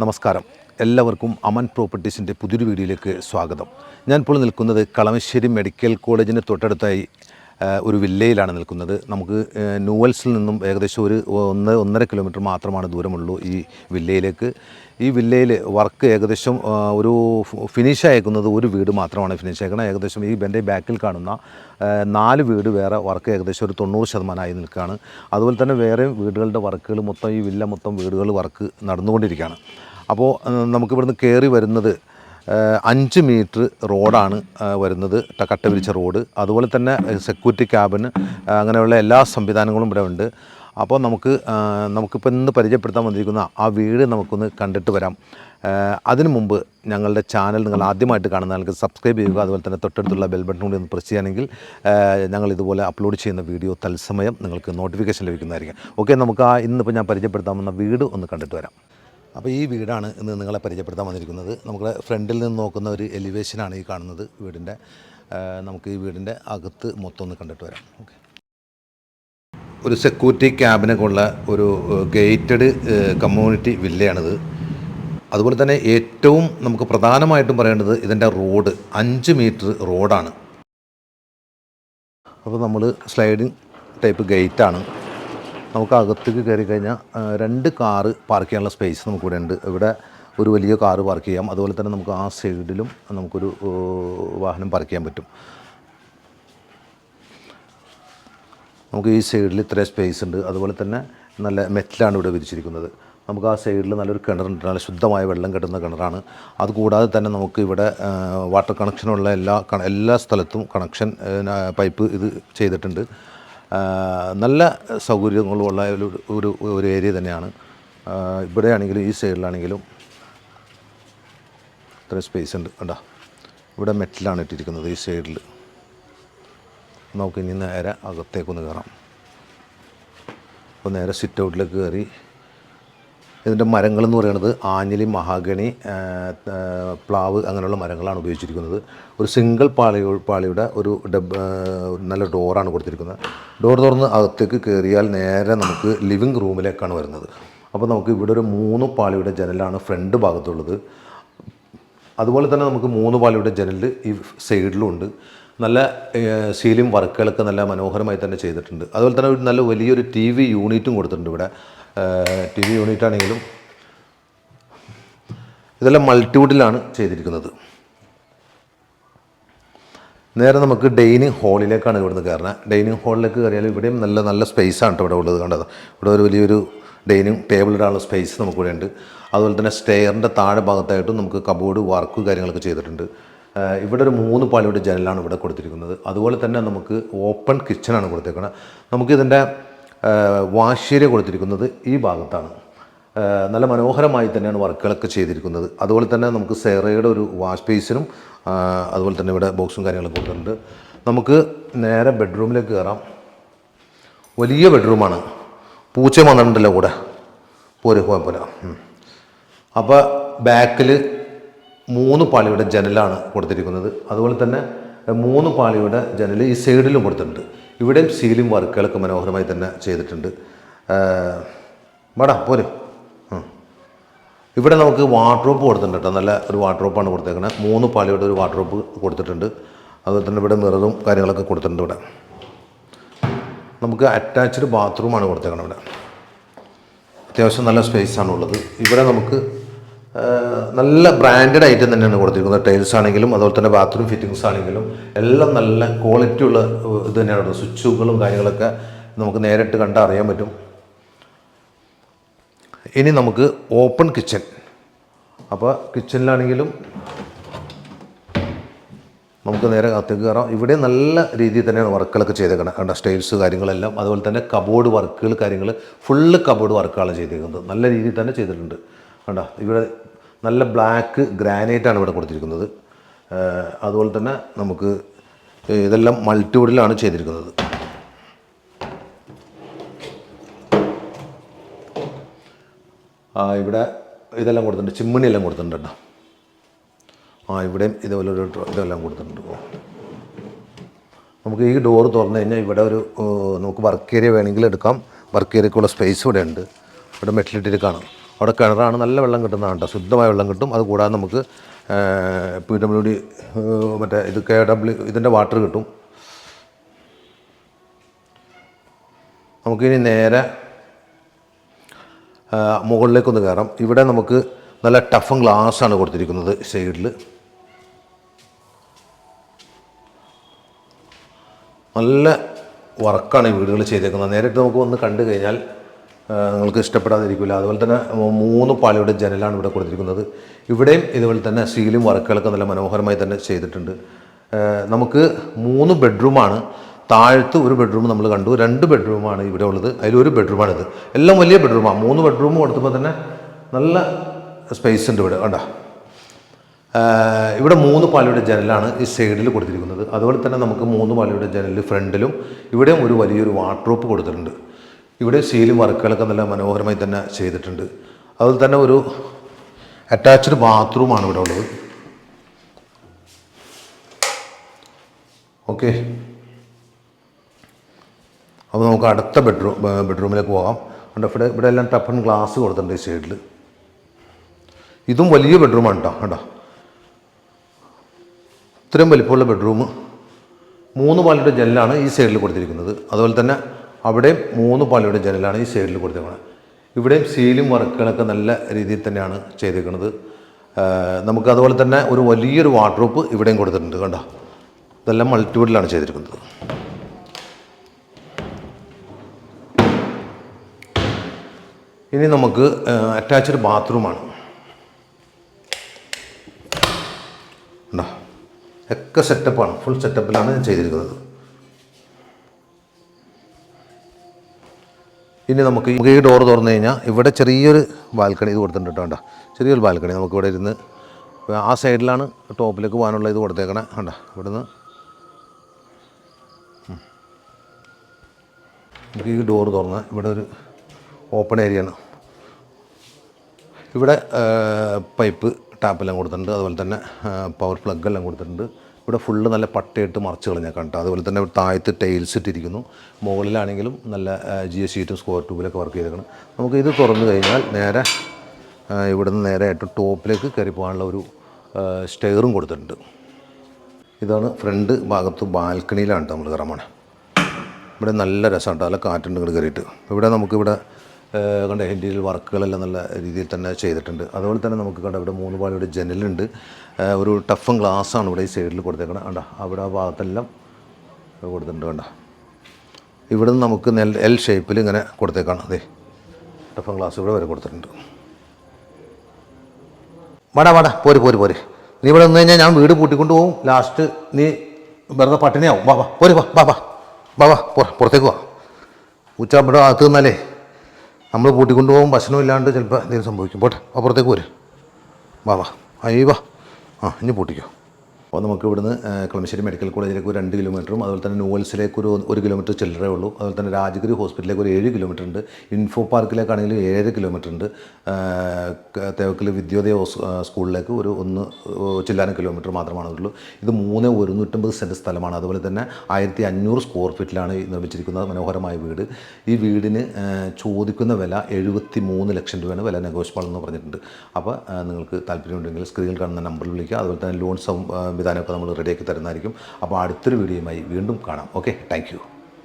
നമസ്കാരം, എല്ലാവർക്കും അമൻ പ്രോപ്പർട്ടീസിൻ്റെ പുതിയൊരു വീഡിയോയിലേക്ക് സ്വാഗതം. ഞാനിപ്പോൾ നിൽക്കുന്നത് കളമശ്ശേരി മെഡിക്കൽ കോളേജിന് തൊട്ടടുത്തായി ഒരു വില്ലയിലാണ് നിൽക്കുന്നത്. നമുക്ക് ന്യൂവൽസിൽ നിന്നും ഏകദേശം ഒരു 1.5 കിലോമീറ്റർ മാത്രമാണ് ദൂരമുള്ളൂ ഈ വില്ലയിലേക്ക്. ഈ വില്ലയിൽ വർക്ക് ഏകദേശം ഒരു ഫിനിഷ് അയക്കുന്നത് ഒരു വീട് മാത്രമാണ് ഫിനിഷ് അയക്കണം. ഏകദേശം ഈ എൻ്റെ ബാക്കിൽ കാണുന്ന 4 വീട് വേറെ വർക്ക് ഏകദേശം ഒരു 90% നിൽക്കുകയാണ്. അതുപോലെ തന്നെ വേറെ വീടുകളുടെ വർക്കുകൾ മൊത്തം ഈ വില്ല മൊത്തം വീടുകൾ വർക്ക് നടന്നുകൊണ്ടിരിക്കുകയാണ്. അപ്പോൾ നമുക്കിവിടുന്ന് കയറി വരുന്നത് 5 മീറ്റർ റോഡാണ് വരുന്നത്, കട്ട വിരിച്ച റോഡ്. അതുപോലെ തന്നെ സെക്യൂരിറ്റി ക്യാബിന് അങ്ങനെയുള്ള എല്ലാ സംവിധാനങ്ങളും ഇവിടെ ഉണ്ട്. അപ്പോൾ നമുക്കിപ്പോൾ ഇന്ന് പരിചയപ്പെടുത്താൻ വന്നിരിക്കുന്ന ആ വീട് നമുക്കൊന്ന് കണ്ടിട്ട് വരാം. അതിനു മുമ്പ് ഞങ്ങളുടെ ചാനൽ നിങ്ങൾ ആദ്യമായിട്ട് കാണുന്ന ആൾക്ക് സബ്സ്ക്രൈബ് ചെയ്യുക. അതുപോലെ തന്നെ തൊട്ടടുത്തുള്ള ബെൽ ബട്ടൺ കൂടി ഒന്ന് പ്രസ് ചെയ്യുകയാണെങ്കിൽ ഞങ്ങൾ ഇതുപോലെ അപ്ലോഡ് ചെയ്യുന്ന വീഡിയോ തത്സമയം നിങ്ങൾക്ക് നോട്ടിഫിക്കേഷൻ ലഭിക്കുന്നതായിരിക്കും. ഓക്കെ, നമുക്ക് ഇന്നിപ്പോൾ ഞാൻ പരിചയപ്പെടുത്താമെന്ന വീട് ഒന്ന് കണ്ടിട്ട് വരാം. അപ്പോൾ ഈ വീടാണ് ഇന്ന് നിങ്ങളെ പരിചയപ്പെടുത്താൻ വന്നിരിക്കുന്നത്. നമ്മുടെ ഫ്രണ്ടിൽ നിന്ന് നോക്കുന്ന ഒരു എലിവേഷനാണ് ഈ കാണുന്നത് വീടിൻ്റെ. നമുക്ക് ഈ വീടിൻ്റെ അകത്ത് മൊത്തം ഒന്ന് കണ്ടിട്ട് വരാം. ഓക്കെ, ഒരു സെക്യൂരിറ്റി ക്യാബിനൊക്കെ ഉള്ള ഒരു ഗേറ്റഡ് കമ്മ്യൂണിറ്റി വില്ലയാണിത്. അതുപോലെ തന്നെ ഏറ്റവും നമുക്ക് പ്രധാനമായിട്ടും പറയേണ്ടത് ഇതിൻ്റെ റോഡ് 5 മീറ്റർ റോഡാണ്. അപ്പോൾ നമ്മൾ സ്ലൈഡിങ് ടൈപ്പ് ഗേറ്റാണ്. നമുക്ക് അകത്തേക്ക് കയറി കഴിഞ്ഞാൽ 2 കാറ് പാർക്ക് ചെയ്യാനുള്ള സ്പേസ് നമുക്കിവിടെ ഉണ്ട്. ഇവിടെ ഒരു വലിയ കാറ് പാർക്ക് ചെയ്യാം. അതുപോലെ തന്നെ നമുക്ക് ആ സൈഡിലും നമുക്കൊരു വാഹനം പാർക്ക് ചെയ്യാൻ പറ്റും. നമുക്ക് ഈ സൈഡിൽ ഇത്ര സ്പേസ് ഉണ്ട്. അതുപോലെ തന്നെ നല്ല മെറ്റലാണ് ഇവിടെ വിരിച്ചിരിക്കുന്നത്. നമുക്ക് ആ സൈഡിൽ നല്ലൊരു കിണറുണ്ട്, നല്ല ശുദ്ധമായ വെള്ളം കിട്ടുന്ന കിണറാണ്. അതുകൂടാതെ തന്നെ നമുക്ക് ഇവിടെ വാട്ടർ കണക്ഷനുള്ള എല്ലാ സ്ഥലത്തും കണക്ഷൻ പൈപ്പ് ഇത് ചെയ്തിട്ടുണ്ട്. നല്ല സൗകര്യങ്ങളുള്ള ഒരു ഏരിയ തന്നെയാണ്. ഇവിടെ ആണെങ്കിലും ഈ സൈഡിലാണെങ്കിലും ഇത്ര സ്പേസ് ഉണ്ട്. കണ്ടോ, ഇവിടെ മെറ്റലാണ് ഇട്ടിരിക്കുന്നത്. ഈ സൈഡിൽ നമുക്ക് ഇനി നേരെ അകത്തേക്കൊന്ന് കയറാം. അപ്പോൾ നേരെ സിറ്റ് ഔട്ടിലേക്ക് കയറി ഇതിൻ്റെ മരങ്ങളെന്ന് പറയുന്നത് ആഞ്ഞിലി, മഹാഗണി, പ്ലാവ് അങ്ങനെയുള്ള മരങ്ങളാണ് ഉപയോഗിച്ചിരിക്കുന്നത്. ഒരു സിംഗിൾ പാളിയുടെ ഒരു നല്ല ഡോറാണ് കൊടുത്തിരിക്കുന്നത്. ഡോർ തുറന്ന് അകത്തേക്ക് കയറിയാൽ നേരെ നമുക്ക് ലിവിങ് റൂമിലേക്കാണ് വരുന്നത്. അപ്പോൾ നമുക്ക് ഇവിടെ ഒരു 3 പാളിയുടെ ജനലാണ് ഫ്രണ്ട് ഭാഗത്തുള്ളത്. അതുപോലെ തന്നെ നമുക്ക് 3 പാളിയുടെ ജനൽ ഈ സൈഡിലും ഉണ്ട്. നല്ല സീലിംഗ് വർക്കുകളൊക്കെ നല്ല മനോഹരമായി തന്നെ ചെയ്തിട്ടുണ്ട്. അതുപോലെ തന്നെ ഒരു നല്ല വലിയൊരു TV യൂണിറ്റും കൊടുത്തിട്ടുണ്ട് ഇവിടെ. TV യൂണിറ്റ് ആണെങ്കിലും ഇതെല്ലാം മൾട്ടിവുഡിലാണ് ചെയ്തിരിക്കുന്നത്. നേരെ നമുക്ക് ഡൈനിങ് ഹാളിലേക്കാണ് ഇവിടുന്ന് കയറുന്നത്. ഡൈനിങ് ഹാളിലേക്ക് കയറിയാൽ ഇവിടെയും നല്ല സ്പേസാണ് കേട്ടോ ഇവിടെ ഉള്ളത്. കണ്ടത്, ഇവിടെ ഒരു വലിയൊരു ഡൈനിങ് ടേബിൾ ഇടാനുള്ള സ്പേസ് നമുക്കിവിടെ ഉണ്ട്. അതുപോലെ തന്നെ സ്റ്റെയറിൻ്റെ താഴെ ഭാഗത്തായിട്ടും നമുക്ക് കബോർഡ് വർക്ക് കാര്യങ്ങളൊക്കെ ചെയ്തിട്ടുണ്ട്. ഇവിടെ ഒരു 3 പാളിയുടെ ജനലാണ് ഇവിടെ കൊടുത്തിരിക്കുന്നത്. അതുപോലെ തന്നെ നമുക്ക് ഓപ്പൺ കിച്ചണാണ് കൊടുത്തേക്കുന്നത്. നമുക്കിതിൻ്റെ വാഷ് ഏരിയ കൊടുത്തിരിക്കുന്നത് ഈ ഭാഗത്താണ്. നല്ല മനോഹരമായി തന്നെയാണ് വർക്കുകളൊക്കെ ചെയ്തിരിക്കുന്നത്. അതുപോലെ തന്നെ നമുക്ക് സെറയുടെ ഒരു വാഷ് ബേസിനും അതുപോലെ തന്നെ ഇവിടെ ബോക്സും കാര്യങ്ങളൊക്കെ കൊടുത്തിട്ടുണ്ട്. നമുക്ക് നേരെ ബെഡ്റൂമിലേക്ക് കയറാം. വലിയ ബെഡ്റൂമാണ്. പൂച്ച വന്നിട്ടുണ്ടല്ലോ കൂടെ, പോരെ കുഴപ്പമില്ല. അപ്പോൾ ബാക്കിൽ 3 പാളിയുടെ ജനലാണ് കൊടുത്തിരിക്കുന്നത്. അതുപോലെ തന്നെ 3 പാളിയുടെ ജനൽ ഈ സൈഡിലും കൊടുത്തിട്ടുണ്ട്. ഇവിടെയും സീലിംഗ് വർക്കുകളൊക്കെ മനോഹരമായി തന്നെ ചെയ്തിട്ടുണ്ട്. വേടാ പോരെ. ഇവിടെ നമുക്ക് വാർഡ്രോബ് കൊടുത്തിട്ടുണ്ട് കേട്ടോ. നല്ല ഒരു വാർഡ്രോബാണ് കൊടുത്തേക്കുന്നത്. 3 പാളിയുടെ ഒരു വാർഡ്രോബ് കൊടുത്തിട്ടുണ്ട്. അതുപോലെ തന്നെ ഇവിടെ മിററും കാര്യങ്ങളൊക്കെ കൊടുത്തിട്ടുണ്ട്. ഇവിടെ നമുക്ക് അറ്റാച്ച്ഡ് ബാത്റൂമാണ് കൊടുത്തേക്കുന്നത്. ഇവിടെ അത്യാവശ്യം നല്ല സ്പേസാണ് ഉള്ളത്. ഇവിടെ നമുക്ക് നല്ല ബ്രാൻഡഡ് ഐറ്റം തന്നെയാണ് കൊടുത്തിരിക്കുന്നത്. ടൈൽസ് ആണെങ്കിലും അതുപോലെ തന്നെ ബാത്റൂം ഫിറ്റിങ്സ് ആണെങ്കിലും എല്ലാം നല്ല ക്വാളിറ്റി ഉള്ള ഇത് തന്നെയാണ്. സ്വിച്ചുകളും കാര്യങ്ങളൊക്കെ നമുക്ക് നേരിട്ട് കണ്ടാൽ അറിയാൻ പറ്റും. ഇനി നമുക്ക് ഓപ്പൺ കിച്ചൺ. അപ്പോൾ കിച്ചണിലാണെങ്കിലും നമുക്ക് നേരെ അകത്തേക്ക് കയറാം. ഇവിടെ നല്ല രീതിയിൽ തന്നെയാണ് വർക്കുകളൊക്കെ ചെയ്തേക്കണം. കണ്ട സ്റ്റൈൽസ് കാര്യങ്ങളെല്ലാം. അതുപോലെ തന്നെ കബോർഡ് വർക്കുകൾ കാര്യങ്ങൾ ഫുള്ള് കബോർഡ് വർക്കുകളാണ് ചെയ്തിരിക്കുന്നത്. നല്ല രീതിയിൽ തന്നെ ചെയ്തിട്ടുണ്ട്. കണ്ട, ഇവിടെ നല്ല ബ്ലാക്ക് ഗ്രാനൈറ്റാണ് ഇവിടെ കൊടുത്തിരിക്കുന്നത്. അതുപോലെ തന്നെ നമുക്ക് ഇതെല്ലാം മൾട്ടിവുഡിലാണ് ചെയ്തിരിക്കുന്നത്. ഇവിടെ ഇതെല്ലാം കൊടുത്തിട്ടുണ്ട്, ചിമ്മിണി എല്ലാം കൊടുത്തിട്ടുണ്ട് കേട്ടോ. ഇവിടെയും ഇതുപോലെ ഒരു ഇതെല്ലാം കൊടുത്തിട്ടുണ്ട്. നമുക്ക് ഈ ഡോറ് തുറന്നു കഴിഞ്ഞാൽ ഇവിടെ ഒരു നമുക്ക് വർക്ക് ഏരിയ വേണമെങ്കിൽ എടുക്കാം. വർക്ക് ഏരിയക്കുള്ള സ്പേസ് ഇവിടെ ഉണ്ട്. ഇവിടെ മെറ്റലിട്ടിട്ട് കാണാം. അവിടെ കിണറാണ്, നല്ല വെള്ളം കിട്ടുന്നതാണ് കേട്ടോ, ശുദ്ധമായ വെള്ളം കിട്ടും. അതുകൂടാതെ നമുക്ക് PWD മറ്റേ ഇത് KW ഇതിൻ്റെ വാട്ടർ കിട്ടും. നമുക്കിനി നേരെ മുകളിലേക്കൊന്ന് കയറാം. ഇവിടെ നമുക്ക് നല്ല ടഫൻ ഗ്ലാസ്സാണ് കൊടുത്തിരിക്കുന്നത് സൈഡിൽ. നല്ല വർക്കാണ് ഈ വീടുകൾ ചെയ്തേക്കുന്നത്. നേരിട്ട് നമുക്ക് വന്ന് കണ്ടു കഴിഞ്ഞാൽ നിങ്ങൾക്ക് ഇഷ്ടപ്പെടാതിരിക്കില്ല. അതുപോലെ തന്നെ 3 പാളിയുടെ ജനലാണ് ഇവിടെ കൊടുത്തിരിക്കുന്നത്. ഇവിടെയും ഇതുപോലെ തന്നെ സീലും വർക്കുകളൊക്കെ നല്ല മനോഹരമായി തന്നെ ചെയ്തിട്ടുണ്ട്. നമുക്ക് 3 ബെഡ്റൂമാണ്. താഴത്ത് ഒരു ബെഡ്റൂം നമ്മൾ കണ്ടു, 2 ബെഡ്റൂമാണ് ഇവിടെ ഉള്ളത്. അതിലൊരു ബെഡ്റൂമാണിത്. എല്ലാം വലിയ ബെഡ്റൂമാണ്. 3 ബെഡ്റൂം കൊടുത്തപ്പോൾ തന്നെ നല്ല സ്പേസ് ഉണ്ട് ഇവിടെ. കണ്ടോ, ഇവിടെ 3 പാളിയുടെ ജനലാണ് ഈ സൈഡിൽ കൊടുത്തിരിക്കുന്നത്. അതുപോലെ തന്നെ നമുക്ക് 3 പാളിയുടെ ജനലിൽ ഫ്രണ്ടിലും ഇവിടെയും ഒരു വലിയൊരു വാർഡ്രോബ് കൊടുത്തിട്ടുണ്ട്. ഇവിടെ സീലും വർക്കുകളൊക്കെ നല്ല മനോഹരമായി തന്നെ ചെയ്തിട്ടുണ്ട്. അതുപോലെ തന്നെ ഒരു അറ്റാച്ച്ഡ് ബാത്റൂമാണ് ഇവിടെ ഉള്ളത്. ഓക്കെ, അപ്പോൾ നമുക്ക് അടുത്ത ബെഡ്റൂമിലേക്ക് പോകാം. കണ്ടോ, ഇവിടെ എല്ലാം ടഫൻ ഗ്ലാസ് കൊടുത്തിട്ടുണ്ട് ഈ സൈഡിൽ. ഇതും വലിയ ബെഡ്റൂമാണ് കേട്ടോ. കണ്ടോ, ഇത്രയും വലിപ്പമുള്ള ബെഡ്റൂം. 3 പാളിയുടെ ജനലാണ് ഈ സൈഡിൽ കൊടുത്തിരിക്കുന്നത്. അതുപോലെ തന്നെ അവിടെയും 3 പാളിയുടെ ജനലാണ് ഈ സൈഡിൽ കൊടുത്തിരിക്കുന്നത്. ഇവിടെയും സീലും വർക്കുകളൊക്കെ നല്ല രീതിയിൽ തന്നെയാണ് ചെയ്തിരിക്കുന്നത്. നമുക്ക് അതുപോലെ തന്നെ ഒരു വലിയൊരു വാർഡ്രോബ് ഇവിടെയും കൊടുത്തിട്ടുണ്ട്. കണ്ടോ, ഇതെല്ലാം മൾട്ടിവുഡിലാണ് ചെയ്തിരിക്കുന്നത്. ഇനി നമുക്ക് അറ്റാച്ച്ഡ് ബാത്റൂമാണ്. ഉണ്ടോ, ഒക്കെ സെറ്റപ്പാണ്, ഫുൾ സെറ്റപ്പിലാണ് ചെയ്തിരിക്കുന്നത്. ഇനി നമുക്ക് ഈ ഡോർ തുറന്നു കഴിഞ്ഞാൽ ഇവിടെ ചെറിയൊരു ബാൽക്കണി ഇത് കൊടുത്തിട്ടുണ്ട് കേട്ടോ. ചെറിയൊരു ബാൽക്കണി നമുക്കിവിടെ ഇരുന്ന്, ആ സൈഡിലാണ് ടോപ്പിലേക്ക് പോകാനുള്ള ഇത് കൊടുത്തേക്കണേ. കണ്ടോ, ഇവിടുന്ന് നമുക്ക് ഈ ഡോർ തുറന്ന് ഇവിടെ ഒരു ഓപ്പൺ ഏരിയയാണ്. ഇവിടെ പൈപ്പ് ടാപ്പെല്ലാം കൊടുത്തിട്ടുണ്ട്. അതുപോലെ തന്നെ പവർ പ്ലഗ് എല്ലാം കൊടുത്തിട്ടുണ്ട്. ഇവിടെ ഫുള്ള് നല്ല പട്ടയിട്ട് മറച്ച് കളഞ്ഞേക്കാം കേട്ടോ. അതുപോലെ തന്നെ ഇവിടെ താഴത്ത് ടൈൽസ് ഇട്ടിരിക്കുന്നു. മുകളിലാണെങ്കിലും നല്ല GS ഷീറ്റും സ്ക്വയർ ട്യൂബിലൊക്കെ വർക്ക് ചെയ്തേക്കണം. നമുക്ക് ഇത് തുറന്നു കഴിഞ്ഞാൽ നേരെ ഇവിടുന്ന് നേരെ ഏറ്റവും ടോപ്പിലേക്ക് കയറി പോകാനുള്ള ഒരു സ്റ്റെയറും കൊടുത്തിട്ടുണ്ട്. ഇതാണ് ഫ്രണ്ട് ഭാഗത്ത് ബാൽക്കണിയിലാണ് നമ്മൾ കയറാൻ പോണേ. ഇവിടെ നല്ല രസമുണ്ട്, നല്ല കാറ്റുണ്ട് ഇങ്ങോട്ട് കയറിയിട്ട്. ഇവിടെ നമുക്കിവിടെ കണ്ട ഇൻറ്റീരിയൽ വർക്കുകളെല്ലാം നല്ല രീതിയിൽ തന്നെ ചെയ്തിട്ടുണ്ട്. അതുപോലെ തന്നെ നമുക്ക് കണ്ട ഇവിടെ 3 പാളിയുടെ ജനലുണ്ട്. ഒരു ടഫൻ ഗ്ലാസ്സാണ് ഇവിടെ ഈ സൈഡിൽ കൊടുത്തേക്കണം. കണ്ട, അവിടെ ആ ഭാഗത്തെല്ലാം കൊടുത്തിട്ടുണ്ട്. കണ്ട, ഇവിടെ നിന്ന് നമുക്ക് L ഷേപ്പിൽ ഇങ്ങനെ കൊടുത്തേക്കാണ്. അതെ, ടഫൻ ഗ്ലാസ് ഇവിടെ വരെ കൊടുത്തിട്ടുണ്ട്. വാടാ പോര്. നീ ഇവിടെ നിന്ന് കഴിഞ്ഞാൽ ഞാൻ വീട് പൂട്ടിക്കൊണ്ട് പോകും. ലാസ്റ്റ് നീ വെറുതെ പട്ടിണിയാവും. വാ പുറത്തേക്ക് വാ. ഉച്ച ഇവിടെ അകത്ത് നിന്നാലേ നമ്മൾ പൂട്ടിക്കൊണ്ട് പോകും, ഭക്ഷണം ഇല്ലാണ്ട് ചിലപ്പോൾ എന്തെങ്കിലും സംഭവിക്കും. പോട്ടെ, അപ്പുറത്തേക്ക് വരും. വാ ഇനി പൂട്ടിക്കോ. അപ്പോൾ നമുക്ക് ഇവിടുന്ന് കളമശ്ശേരി മെഡിക്കൽ കോളേജിലേക്ക് ഒരു 2 കിലോമീറ്ററും അതുപോലെ തന്നെ ന്യൂവൽസിലേക്ക് ഒരു 1 കിലോമീറ്റർ ചില്ലറേ ഉള്ളൂ. അതുപോലെ തന്നെ രാജഗിരി ഹോസ്പിറ്റലിലേക്ക് ഒരു 7 കിലോമീറ്റർ ഉണ്ട്. ഇൻഫോ പാർക്കിലേക്കാണെങ്കിൽ 7 കിലോമീറ്റർ ഉണ്ട്. തേവക്കൽ വിദ്യോദയ സ്കൂളിലേക്ക് ഒരു 1 ചില്ലാനം കിലോമീറ്റർ മാത്രമാണുള്ളൂ. ഇത് 3,150 സെൻറ്റ് സ്ഥലമാണ്. അതുപോലെ തന്നെ 1500 സ്ക്വയർ ഫീറ്റിലാണ് നിർമ്മിച്ചിരിക്കുന്നത് മനോഹരമായ വീട്. ഈ വീടിന് ചോദിക്കുന്ന വില 73 ലക്ഷം രൂപയാണ്. വില നെഗോഷ്യബിൾ എന്ന് പറഞ്ഞിട്ടുണ്ട്. അപ്പോൾ നിങ്ങൾക്ക് താല്പര്യമുണ്ടെങ്കിൽ സ്ക്രീനിൽ കാണുന്ന നമ്പറിൽ വിളിക്കുക. അതുപോലെ തന്നെ ലോൺ സംവിധാനമൊക്കെ നമ്മൾ റെഡിയാക്കി തരുന്നതായിരിക്കും. അപ്പോൾ അടുത്തൊരു വീഡിയോയുമായി വീണ്ടും കാണാം. Okay, thank you.